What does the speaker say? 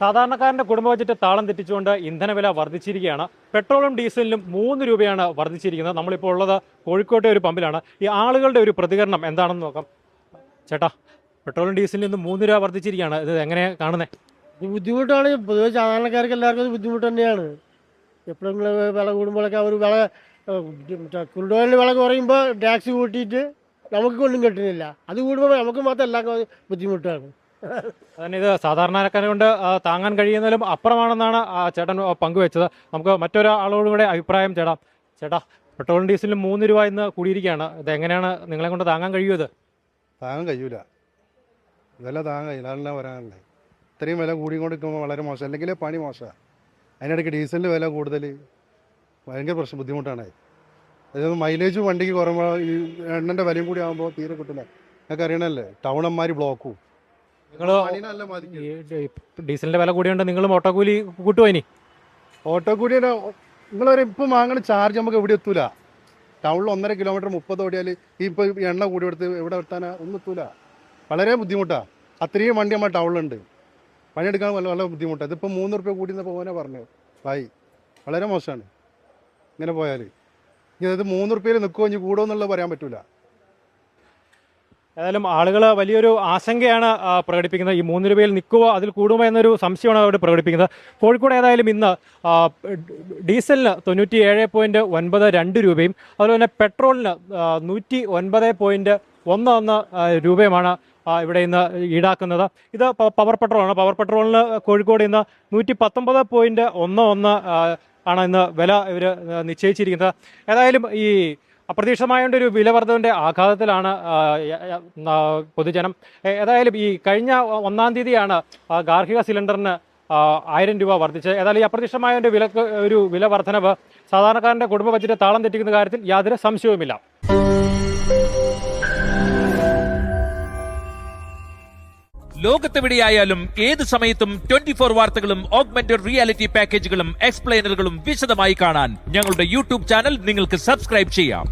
സാധാരണക്കാരന്റെ കുടുംബ ബജറ്റ് താളം തെറ്റിച്ചുകൊണ്ട് ഇന്ധനവില വർദ്ധിച്ചിരിക്കുകയാണ്. പെട്രോളും ഡീസലിനും 3 രൂപയാണ് വർദ്ധിച്ചിരിക്കുന്നത്. നമ്മളിപ്പോൾ ഉള്ളത് കോഴിക്കോട്ടെ ഒരു പമ്പിലാണ്. ഈ ആളുകളുടെ ഒരു പ്രതികരണം എന്താണെന്ന് നോക്കാം. ചേട്ടാ, പെട്രോളും ഡീസലിനും ഇന്ന് 3 രൂപ വർദ്ധിച്ചിരിക്കുകയാണ്. ഇത് എങ്ങനെയാണ് കാണുന്നത്? ബുദ്ധിമുട്ടാണ്. പൊതുവെ സാധാരണക്കാർക്ക് എല്ലാവർക്കും അത് ബുദ്ധിമുട്ട് തന്നെയാണ്. എപ്പോഴെങ്കിലും വില കൂടുമ്പോഴൊക്കെ അവർ വില ക്രൂഡ് ഓയിലിന് വില കുറയുമ്പോൾ ടാക്സ് കൂട്ടിയിട്ട് നമുക്ക് കൊണ്ടും കിട്ടുന്നില്ല. അത് കൂടുമ്പോൾ നമുക്ക് മാത്രം എല്ലാവർക്കും ബുദ്ധിമുട്ടാണ്. അതന്നെ, ഇത് സാധാരണക്കാരെ കൊണ്ട് താങ്ങാൻ കഴിയുന്നതിലും അപ്പുറമാണെന്നാണ് ആ ചേട്ടൻ പങ്കുവെച്ചത്. നമുക്ക് മറ്റൊരാളോട് കൂടെ അഭിപ്രായം ചേട്ടാ. ചേട്ടാ, പെട്രോളും ഡീസലിനും 3 രൂപ ഇന്ന് കൂടിയിരിക്കുകയാണ്. ഇത് എങ്ങനെയാണ് നിങ്ങളെ കൊണ്ട് താങ്ങാൻ കഴിയുമത്? താങ്ങാൻ കഴിയൂല, വില താങ്ങാൻ കഴിയില്ല. അതെല്ലാം വരാനല്ലേ ഇത്രയും വില കൂടിക്കൊണ്ടിരിക്കുമ്പോൾ വളരെ മോശം, അല്ലെങ്കിൽ പണി മോശമാണ്. അതിനിടയ്ക്ക് ഡീസലിൻ്റെ വില കൂടുതൽ ഭയങ്കര ബുദ്ധിമുട്ടാണ്. അതായത് മൈലേജ് വണ്ടിക്ക് കുറയുമ്പോൾ ഈ എണ്ണൻ്റെ വിലയും കൂടി ആകുമ്പോൾ തീരെ കിട്ടില്ല. നിങ്ങൾക്ക് അറിയണല്ലേ, ടൗണന്മാർ ബ്ലോക്കും. നിങ്ങൾ ഡീസലിന്റെ വില കൂടിയുണ്ട്, നിങ്ങളും ഓട്ടോ കൂലി കൂട്ടുമോ? ഇനി ഓട്ടോ കൂടി നിങ്ങളൊരു ഇപ്പം വാങ്ങുന്ന ചാർജ് നമുക്ക് എവിടെ എത്തൂല. ടൗണിൽ 1.5 കിലോമീറ്റർ 30 ഓടിയാൽ ഈ ഇപ്പോൾ എണ്ണ കൂടി എടുത്ത് എവിടെ എത്താനാ ഒന്നും എത്തൂല. വളരെ ബുദ്ധിമുട്ടാണ്. അത്രയും വണ്ടി നമ്മൾ ടൗണിലുണ്ട്, പണിയെടുക്കാൻ വളരെ ബുദ്ധിമുട്ടാണ്. ഇതിപ്പോൾ 3 റുപ്യ കൂടി എന്ന് പോകാനാ പറഞ്ഞു ഭായി. വളരെ മോശമാണ് ഇങ്ങനെ പോയാൽ. ഇനി അത് 3 റുപ്യയിൽ നിൽക്കുമോ ഇനി കൂടുമോ എന്നുള്ളത് പറയാൻ പറ്റൂല. ഏതായാലും ആളുകൾ വലിയൊരു ആശങ്കയാണ് പ്രകടിപ്പിക്കുന്നത്. ഈ 3 രൂപയിൽ നിൽക്കുമോ അതിൽ കൂടുമോ എന്നൊരു സംശയമാണ് അവർ പ്രകടിപ്പിക്കുന്നത്. കോഴിക്കോട് ഏതായാലും ഇന്ന് ഡീസലിന് 97.92 രൂപയും അതുപോലെ തന്നെ പെട്രോളിന് 109.11 രൂപയുമാണ് ഇവിടെ ഇന്ന് ഈടാക്കുന്നത്. ഇത് പവർ പെട്രോളാണ്. പവർ പെട്രോളിന് കോഴിക്കോട് ഇന്ന് 119.11 ആണ് ഇന്ന് വില ഇവർ നിശ്ചയിച്ചിരിക്കുന്നത്. ഏതായാലും ഈ അപ്രതീക്ഷിതമായൊരു വില വർധനവിൻ്റെ ആഘാതത്തിലാണ് പൊതുജനം. ഏതായാലും ഈ കഴിഞ്ഞ 1-ാം തീയതിയാണ് ഗാർഹിക സിലിണ്ടറിന് 1000 രൂപ വർദ്ധിച്ചത്. ഏതായാലും ഈ അപ്രതീക്ഷിതമായ ഒരു വില വർധനവ് സാധാരണക്കാരൻ്റെ കുടുംബ ബജറ്റ് താളം തെറ്റിക്കുന്ന കാര്യത്തിൽ യാതൊരു സംശയവുമില്ല. ലോകത്തെവിടെയായാലും ഏത് സമയത്തും 24 വാർത്തകളും ഓഗ്മെന്റഡ് റിയാലിറ്റി പാക്കേജുകളും എക്സ്പ്ലെയിനറുകളും വിശദമായി കാണാൻ ഞങ്ങളുടെ യൂട്യൂബ് ചാനൽ നിങ്ങൾക്ക് സബ്സ്ക്രൈബ് ചെയ്യാം.